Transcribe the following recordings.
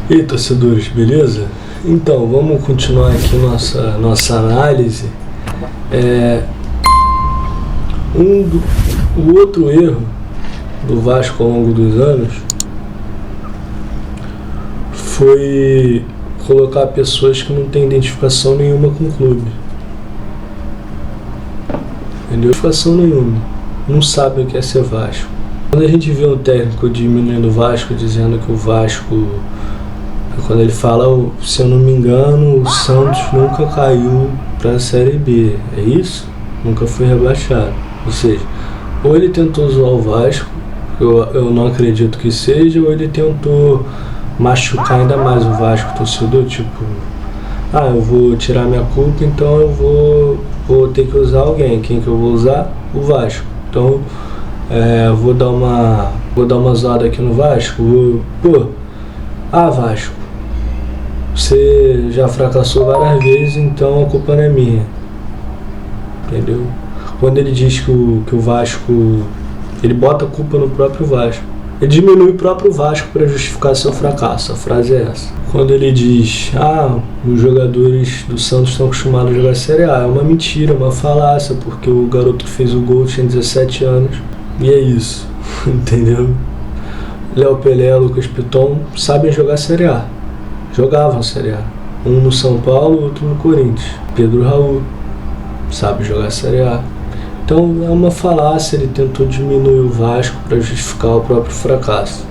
E aí, torcedores, beleza? Então, vamos continuar aqui nossa análise. O outro erro do Vasco ao longo dos anos foi colocar pessoas que não têm identificação nenhuma com o clube. Entendeu? Identificação nenhuma. Não sabem o que é ser Vasco. Quando a gente vê um técnico diminuindo o Vasco, dizendo que o Vasco... Quando ele fala, se eu não me engano, o Santos nunca caiu para a Série B. É isso? Nunca foi rebaixado. Ou seja, ou ele tentou zoar o Vasco, eu não acredito que seja, ou ele tentou machucar ainda mais o Vasco, torcedor, tipo, eu vou tirar minha culpa, então eu vou ter que usar alguém. Quem que eu vou usar? O Vasco. Então, vou dar uma zoada aqui no Vasco. Vasco, você já fracassou várias vezes, então a culpa não é minha. Entendeu? Quando ele diz que o Vasco, ele bota a culpa no próprio Vasco. Ele diminui o próprio Vasco para justificar seu fracasso. A frase é essa. Quando ele diz, os jogadores do Santos estão acostumados a jogar Série A, é uma mentira, uma falácia, porque o garoto que fez o gol tinha 17 anos. E é isso. Entendeu? Léo Pelé, Lucas Piton sabem jogar Série A. Jogavam Série A. Um no São Paulo, outro no Corinthians. Pedro Raul sabe jogar Série A. Então é uma falácia, ele tentou diminuir o Vasco para justificar o próprio fracasso.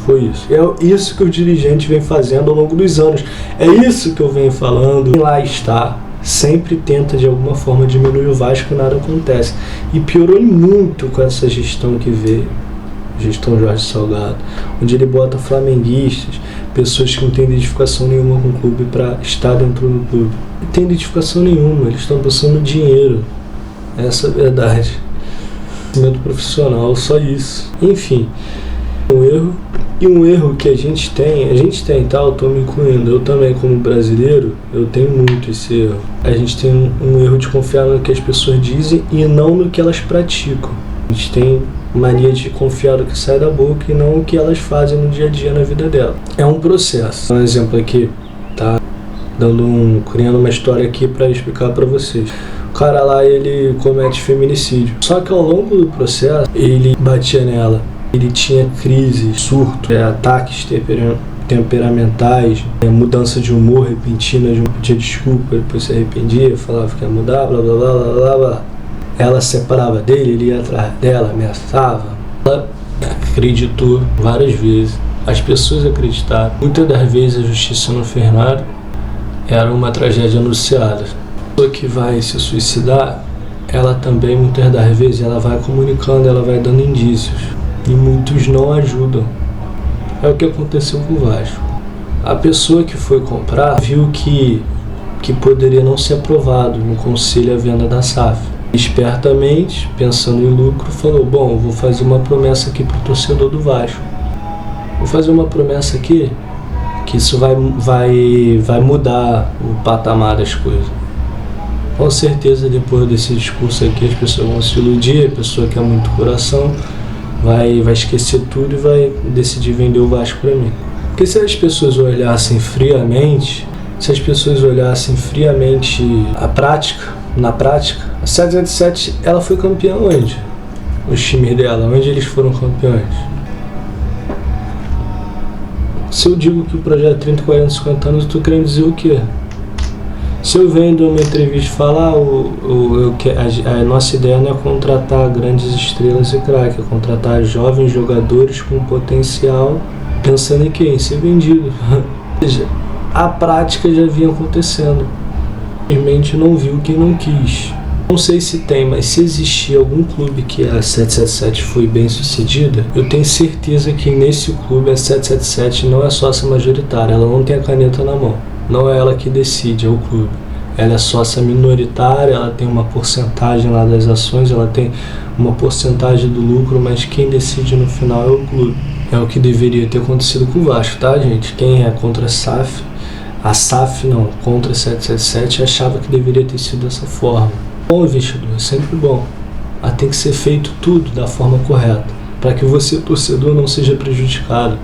Foi isso. É isso que o dirigente vem fazendo ao longo dos anos. É isso que eu venho falando. Quem lá está sempre tenta de alguma forma diminuir o Vasco e nada acontece. E piorou muito com essa gestão que veio. Gestão Jorge Salgado, onde ele bota flamenguistas, pessoas que não têm identificação nenhuma com o clube para estar dentro do clube. Não tem identificação nenhuma, eles estão pensando no dinheiro. Essa é a verdade. Conhecimento profissional, só isso. Enfim, um erro que a gente tem, tá? Eu estou me incluindo, eu também como brasileiro, eu tenho muito esse erro. A gente tem um erro de confiar no que as pessoas dizem e não no que elas praticam. A gente tem mania de confiar no que sai da boca e não o que elas fazem no dia a dia na vida dela. É um processo. Um exemplo aqui, tá? Criando uma história aqui para explicar para vocês. O cara lá, ele comete feminicídio. Só que ao longo do processo, ele batia nela. Ele tinha crise, surto, ataques temperamentais, mudança de humor repentina, pedia desculpa, depois se arrependia, falava que ia mudar, blá blá blá blá blá blá. Ela se separava dele, ele ia atrás dela, ameaçava. Ela acreditou várias vezes. As pessoas acreditaram. Muitas das vezes a justiça não fez nada. Era uma tragédia anunciada. A pessoa que vai se suicidar, ela também, muitas das vezes, ela vai comunicando, ela vai dando indícios. E muitos não ajudam. É o que aconteceu com o Vasco. A pessoa que foi comprar viu que poderia não ser aprovado no conselho a venda da SAF. Espertamente, pensando em lucro, falou, eu vou fazer uma promessa aqui pro torcedor do Vasco. Vou fazer uma promessa aqui, que isso vai mudar o patamar das coisas. Com certeza, depois desse discurso aqui, as pessoas vão se iludir, a pessoa que é muito coração vai esquecer tudo e vai decidir vender o Vasco para mim. Porque se as pessoas olhassem friamente na prática, a 777, ela foi campeã onde? Os times dela, onde eles foram campeões? Se eu digo que o projeto 30, 40, 50 anos, eu estou querendo dizer o quê? Se eu venho de uma entrevista falar, a nossa ideia não é contratar grandes estrelas e craques, é contratar jovens jogadores com potencial, pensando em quê? Em ser vendido. Ou seja, a prática já vinha acontecendo. Simplesmente não viu quem não quis. Não sei se tem, mas se existir algum clube que a 777 foi bem sucedida, eu tenho certeza que nesse clube a 777 não é sócia majoritária, ela não tem a caneta na mão. Não é ela que decide, é o clube. Ela é sócia minoritária, ela tem uma porcentagem lá das ações, ela tem uma porcentagem do lucro, mas quem decide no final é o clube. É o que deveria ter acontecido com o Vasco, tá, gente? Quem é contra a SAF não, contra a 777, achava que deveria ter sido dessa forma. Bom, investidor, é sempre bom. Mas tem que ser feito tudo da forma correta, para que você, torcedor, não seja prejudicado,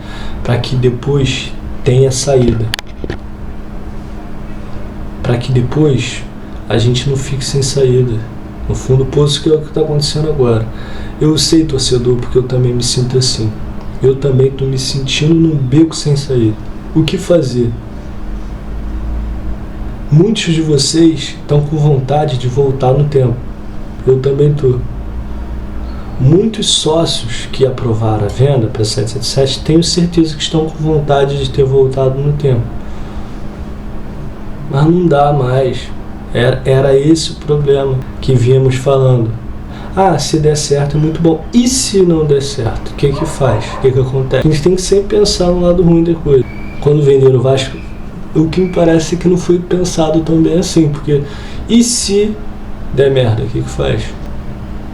para que depois tenha saída, para que depois a gente não fique sem saída, no fundo do poço, que é o que está acontecendo agora. Eu sei, torcedor, porque eu também me sinto assim. Eu também estou me sentindo num beco sem saída. O que fazer? Muitos de vocês estão com vontade de voltar no tempo. Eu também estou. Muitos sócios que aprovaram a venda para 777, tenho certeza que estão com vontade de ter voltado no tempo. Mas não dá mais. Era esse o problema que vínhamos falando. Ah, se der certo é muito bom. E se não der certo? O que faz? O que acontece? A gente tem que sempre pensar no lado ruim da coisa. Quando venderam o Vasco, o que me parece é que não foi pensado tão bem assim. Porque e se der merda? O que faz?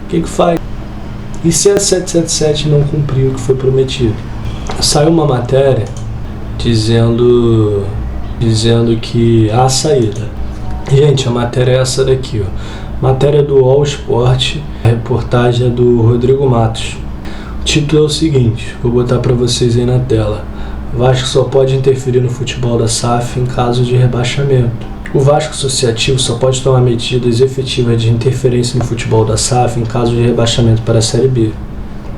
O que faz? E se a 777 não cumpriu o que foi prometido? Saiu uma matéria dizendo que há saída. Gente, a matéria é essa daqui, ó. Matéria do All Sport, a reportagem é do Rodrigo Matos. O título é o seguinte, vou botar para vocês aí na tela. Vasco só pode interferir no futebol da SAF em caso de rebaixamento. O Vasco Associativo só pode tomar medidas efetivas de interferência no futebol da SAF em caso de rebaixamento para a Série B.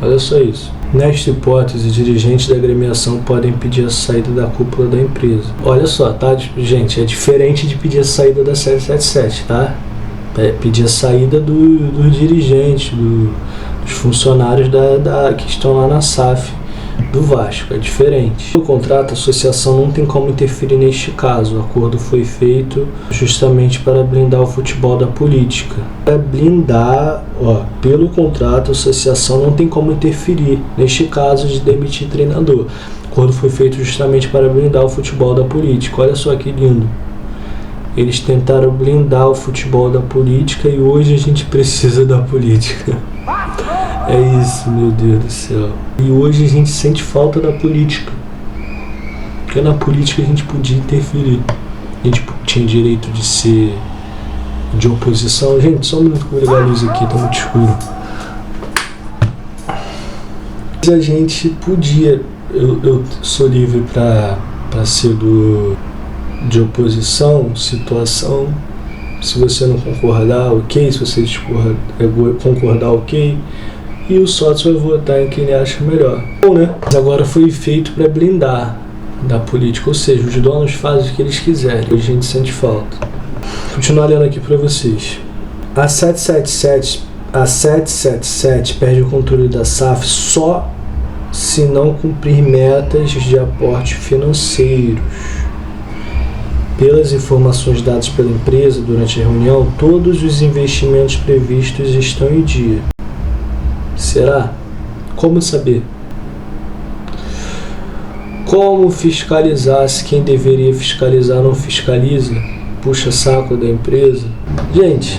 Olha só isso. Nesta hipótese, dirigentes da agremiação podem pedir a saída da cúpula da empresa. Olha só, tá? Gente, é diferente de pedir a saída da 777, tá? É pedir a saída dos dirigentes, dos funcionários que estão lá na SAF do Vasco, é diferente. No contrato, a associação não tem como interferir neste caso. O acordo foi feito justamente para blindar o futebol da política. Para blindar, pelo contrato, a associação não tem como interferir neste caso de demitir treinador. O acordo foi feito justamente para blindar o futebol da política. Olha só que lindo. Eles tentaram blindar o futebol da política e hoje a gente precisa da política. É isso, meu Deus do céu. E hoje a gente sente falta da política. Porque na política a gente podia interferir. A gente tinha direito de ser de oposição. Gente, só um minuto que eu vou ligar a luz aqui, tá muito escuro. Mas a gente podia. Eu sou livre para ser de oposição, situação. Se você não concordar, ok. Se você concordar, ok. E o sócio vai votar em quem ele acha melhor. Bom, né? Mas agora foi feito para blindar da política, ou seja, os donos fazem o que eles quiserem. Hoje a gente sente falta. Vou continuar lendo aqui para vocês. A 777 perde o controle da SAF só se não cumprir metas de aporte financeiros. Pelas informações dadas pela empresa durante a reunião, todos os investimentos previstos estão em dia. Será? Como saber? Como fiscalizar se quem deveria fiscalizar não fiscaliza? Puxa saco da empresa? Gente,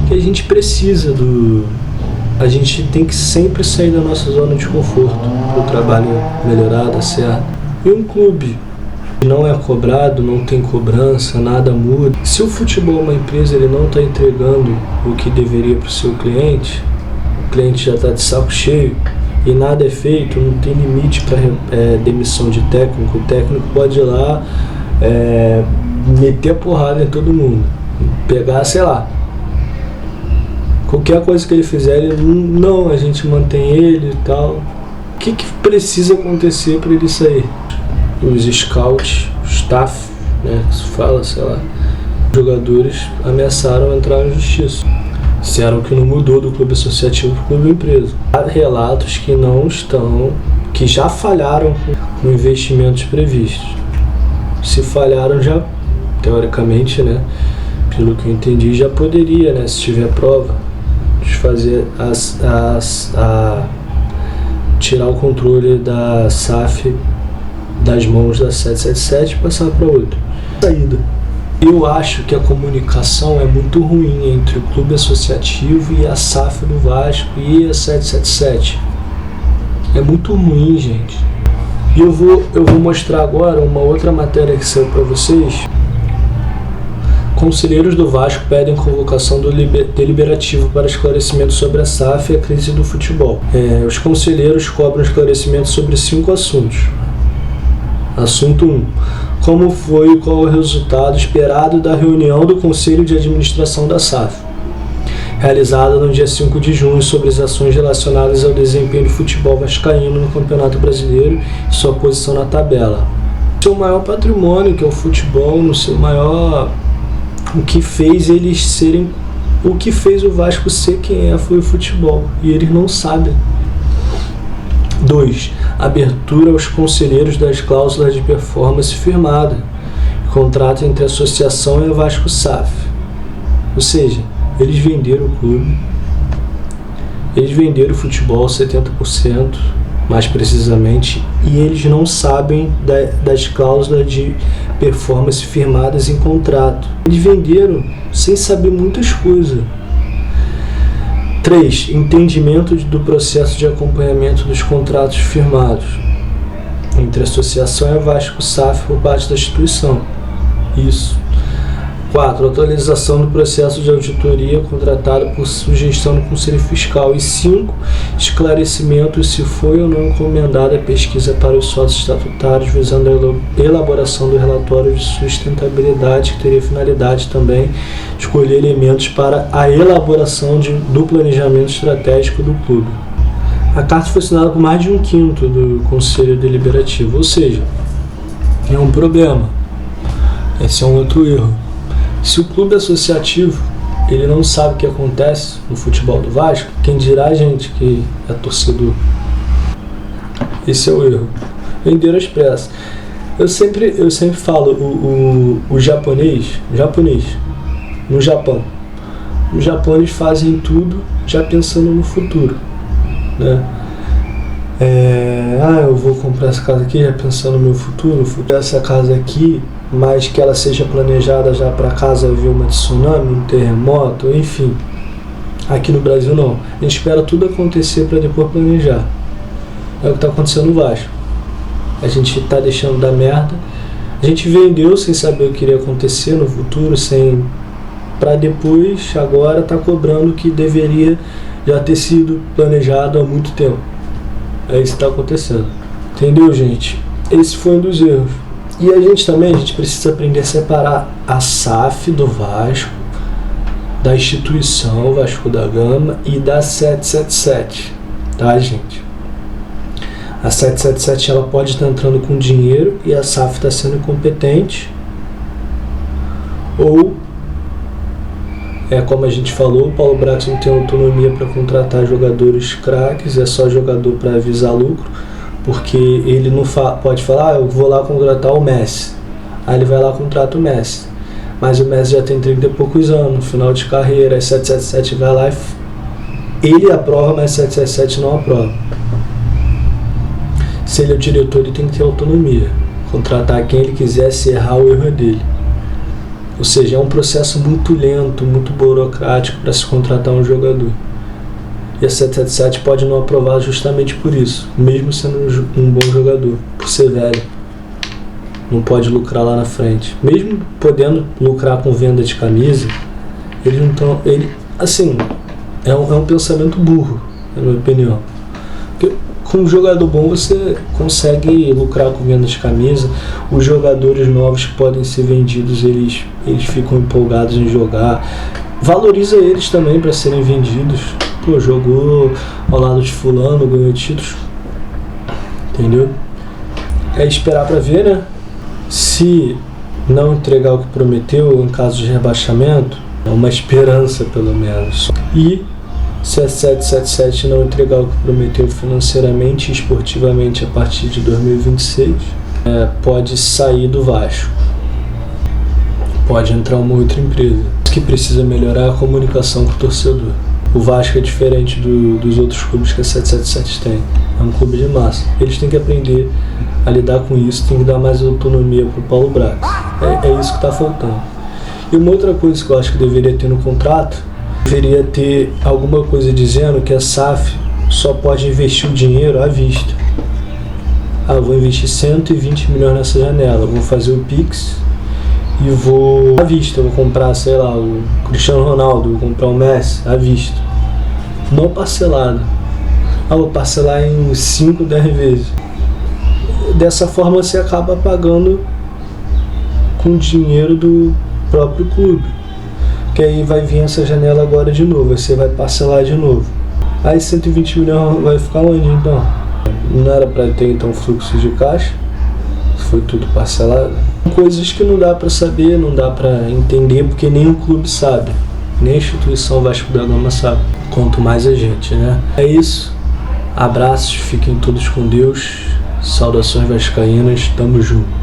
que a gente precisa a gente tem que sempre sair da nossa zona de conforto para o trabalho melhorar, dar certo. E um clube não é cobrado, não tem cobrança, nada muda. Se o futebol é uma empresa, ele não está entregando o que deveria para o seu cliente, o cliente já está de saco cheio e nada é feito, não tem limite para demissão de técnico. O técnico pode ir lá meter a porrada em todo mundo, pegar, sei lá, qualquer coisa que ele fizer, a gente mantém ele e tal. O que precisa acontecer para ele sair? Os scouts, o staff, né, que se fala, sei lá, os jogadores ameaçaram entrar na justiça. Disseram que não mudou do clube associativo para o clube empresa. Há relatos que já falharam com investimentos previstos. Se falharam já, teoricamente, né, pelo que eu entendi, já poderia, né, se tiver prova, desfazer tirar o controle da SAF das mãos da 777 e passar para outra saída. Eu acho que a comunicação é muito ruim entre o clube associativo e a SAF do Vasco e a 777. É muito ruim, gente. E eu vou mostrar agora uma outra matéria que saiu para vocês. Conselheiros do Vasco pedem convocação do deliberativo para esclarecimento sobre a SAF e a crise do futebol. Os conselheiros cobram esclarecimento sobre 5 assuntos. Assunto 1. Como foi e qual o resultado esperado da reunião do Conselho de Administração da SAF, realizada no dia 5 de junho, sobre as ações relacionadas ao desempenho do futebol vascaíno no Campeonato Brasileiro e sua posição na tabela. Seu maior patrimônio, que é o futebol, no seu maior... O que fez eles serem... O que fez o Vasco ser quem é foi o futebol, e eles não sabem. 2. Abertura aos conselheiros das cláusulas de performance firmada, contrato entre a associação e a Vasco SAF. Ou seja, eles venderam o clube, eles venderam o futebol 70%, mais precisamente, e eles não sabem das cláusulas de performance firmadas em contrato. Eles venderam sem saber muitas coisas. 3. Entendimento do processo de acompanhamento dos contratos firmados entre a associação e a Vasco SAF por parte da instituição. Isso. 4. Atualização do processo de auditoria contratado por sugestão do Conselho Fiscal. E 5. Esclarecimento se foi ou não encomendada a pesquisa para os sócios estatutários, visando a elaboração do relatório de sustentabilidade, que teria finalidade também de escolher elementos para a elaboração do planejamento estratégico do clube. A carta foi assinada por mais de 1/5 do Conselho Deliberativo, ou seja, é um problema. Esse é um outro erro. Se o clube associativo ele não sabe o que acontece no futebol do Vasco, quem dirá a gente que é torcedor? Esse é o erro. Venderam as pressas. Eu sempre falo, o japonês, no Japão, os japoneses fazem tudo já pensando no futuro, né? Eu vou comprar essa casa aqui já pensando no meu futuro, essa casa aqui, mas que ela seja planejada já para caso haver uma tsunami, um terremoto, enfim. Aqui no Brasil não. A gente espera tudo acontecer para depois planejar. É o que está acontecendo no Vasco. A gente está deixando dar merda. A gente vendeu sem saber o que iria acontecer no futuro, para depois, agora, tá cobrando o que deveria já ter sido planejado há muito tempo. É isso que está acontecendo. Entendeu, gente? Esse foi um dos erros. E a gente precisa aprender a separar a SAF do Vasco, da instituição Vasco da Gama e da 777, tá, gente? A 777 ela pode estar entrando com dinheiro e a SAF está sendo incompetente, ou como a gente falou, o Paulo Brax não tem autonomia para contratar jogadores craques, é só jogador para avisar lucro. Porque ele não pode falar, eu vou lá contratar o Messi. Aí ele vai lá e contrata o Messi. Mas o Messi já tem 30 e poucos anos, no final de carreira. A 777 vai lá e ele aprova, mas a 777 não aprova. Se ele é o diretor, ele tem que ter autonomia. Contratar quem ele quiser, se errar, o erro é dele. Ou seja, é um processo muito lento, muito burocrático para se contratar um jogador. E a 777 pode não aprovar justamente por isso, mesmo sendo um bom jogador, por ser velho. Não pode lucrar lá na frente. Mesmo podendo lucrar com venda de camisa, eles não estão... é um pensamento burro, na minha opinião. Porque com um jogador bom você consegue lucrar com venda de camisa. Os jogadores novos que podem ser vendidos, eles ficam empolgados em jogar. Valoriza eles também para serem vendidos. Pô, jogou ao lado de fulano, ganhou títulos, entendeu? É esperar para ver, né? Se não entregar o que prometeu em caso de rebaixamento, é uma esperança pelo menos. E se a 777 não entregar o que prometeu financeiramente e esportivamente a partir de 2026, pode sair do Vasco. Pode entrar uma outra empresa. O que precisa melhorar é a comunicação com o torcedor. O Vasco é diferente dos outros clubes que a 777 tem. É um clube de massa. Eles têm que aprender a lidar com isso, tem que dar mais autonomia para o Paulo Brax. É isso que está faltando. E uma outra coisa que eu acho que deveria ter no contrato, deveria ter alguma coisa dizendo que a SAF só pode investir o dinheiro à vista. Eu vou investir 120 milhões nessa janela, eu vou fazer o Pix e vou à vista, eu vou comprar, sei lá, o Cristiano Ronaldo, vou comprar o Messi à vista, não parcelado. Vou parcelar em 5, 10 vezes. dessa forma você acaba pagando com dinheiro do próprio clube. Que aí vai vir essa janela agora de novo, você vai parcelar de novo. Aí 120 milhões vai ficar onde então? Não era para ter então fluxo de caixa? Foi tudo parcelado? Coisas que não dá para saber, não dá para entender, porque nem o clube sabe, nem a instituição Vasco da Gama sabe, quanto mais a gente, né? É isso, abraços, fiquem todos com Deus, saudações vascaínas, tamo junto.